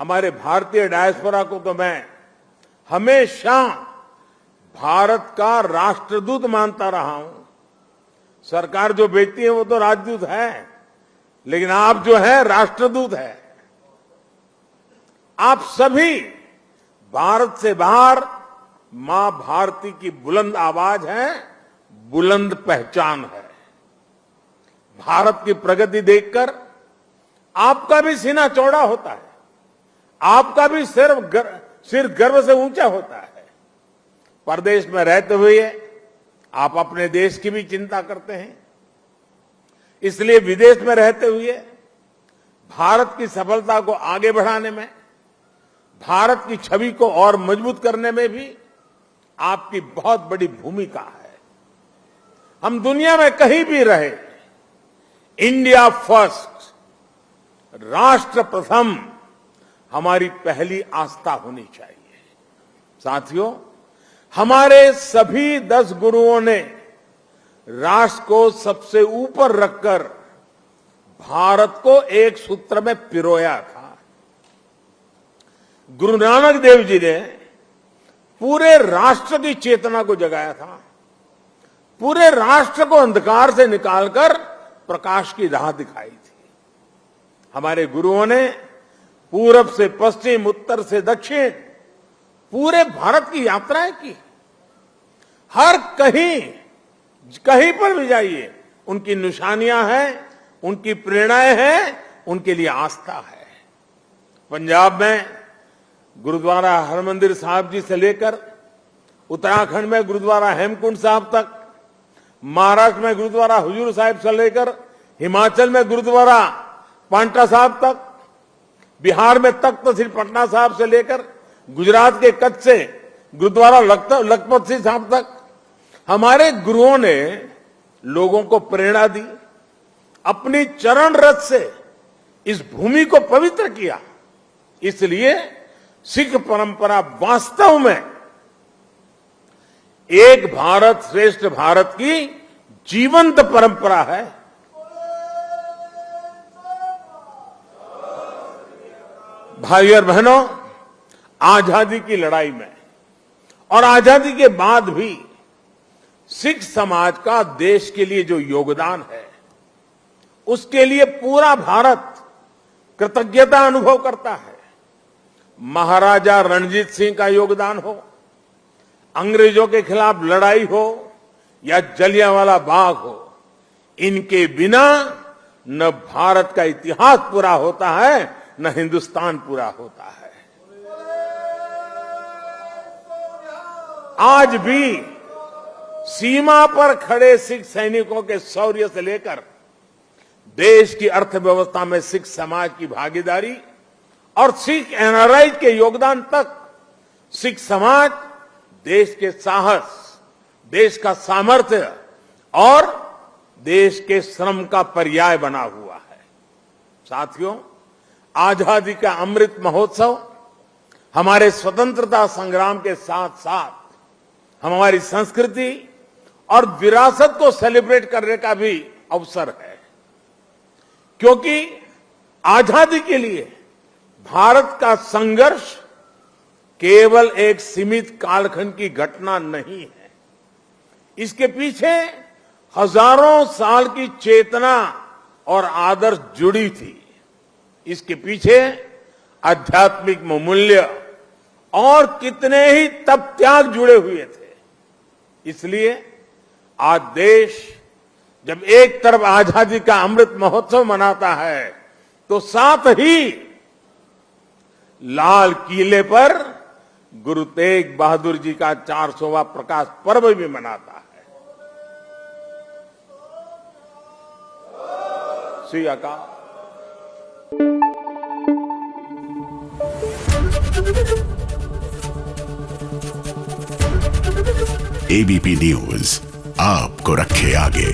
हमारे भारतीय डायस्पोरा को तो मैं हमेशा भारत का राष्ट्रदूत मानता रहा हूं। सरकार जो भेजती है वो तो राजदूत है, लेकिन आप जो है राष्ट्रदूत है। आप सभी भारत से बाहर मां भारती की बुलंद आवाज है, बुलंद पहचान है। भारत की प्रगति देखकर आपका भी सीना चौड़ा होता है, आपका भी सिर गर्व से ऊंचा होता है। परदेश में रहते हुए आप अपने देश की भी चिंता करते हैं, इसलिए विदेश में रहते हुए भारत की सफलता को आगे बढ़ाने में, भारत की छवि को और मजबूत करने में भी आपकी बहुत बड़ी भूमिका है। हम दुनिया में कहीं भी रहे, इंडिया फर्स्ट, राष्ट्र प्रथम हमारी पहली आस्था होनी चाहिए। साथियों, हमारे सभी 10 गुरुओं ने राष्ट्र को सबसे ऊपर रखकर भारत को एक सूत्र में पिरोया था। गुरु नानक देव जी ने पूरे राष्ट्र की चेतना को जगाया था, पूरे राष्ट्र को अंधकार से निकालकर प्रकाश की राह दिखाई थी। हमारे गुरुओं ने पूरब से पश्चिम, उत्तर से दक्षिण पूरे भारत की यात्राएं की। हर कहीं पर भी जाइए, उनकी निशानियां हैं, उनकी प्रेरणाएं हैं, उनके लिए आस्था है। पंजाब में गुरुद्वारा हरमंदिर साहिब जी से लेकर उत्तराखंड में गुरुद्वारा हेमकुंड साहिब तक, महाराष्ट्र में गुरुद्वारा हुजूर साहिब से लेकर हिमाचल में गुरुद्वारा पांटा साहिब तक, बिहार में तख्त श्री पटना साहिब से लेकर गुजरात के कच्छ से गुरुद्वारा लखपत सिंह साहिब तक हमारे गुरुओं ने लोगों को प्रेरणा दी, अपनी चरण रथ से इस भूमि को पवित्र किया। इसलिए सिख परंपरा वास्तव में एक भारत श्रेष्ठ भारत की जीवंत परंपरा है। भाई और बहनों, आजादी की लड़ाई में और आजादी के बाद भी सिख समाज का देश के लिए जो योगदान है, उसके लिए पूरा भारत कृतज्ञता अनुभव करता है। महाराजा रणजीत सिंह का योगदान हो, अंग्रेजों के खिलाफ लड़ाई हो या जलियांवाला बाग हो, इनके बिना न भारत का इतिहास पूरा होता है, न हिंदुस्तान पूरा होता है। आज भी सीमा पर खड़े सिख सैनिकों के शौर्य से लेकर देश की अर्थव्यवस्था में सिख समाज की भागीदारी और सिख एनआरआई के योगदान तक, सिख समाज देश के साहस, देश का सामर्थ्य और देश के श्रम का पर्याय बना हुआ है। साथियों, आजादी का अमृत महोत्सव हमारे स्वतंत्रता संग्राम के साथ साथ हमारी संस्कृति और विरासत को सेलिब्रेट करने का भी अवसर है, क्योंकि आजादी के लिए भारत का संघर्ष केवल एक सीमित कालखंड की घटना नहीं है। इसके पीछे हजारों साल की चेतना और आदर्श जुड़ी थी। इसके पीछे आध्यात्मिक मूल्य और कितने ही तप त्याग जुड़े हुए थे। इसलिए आज देश जब एक तरफ आजादी का अमृत महोत्सव मनाता है, तो साथ ही लाल किले पर गुरु तेग बहादुर जी का 400वां प्रकाश पर्व भी मनाता है। श्री अकाल। एबीपी न्यूज आपको रखे आगे।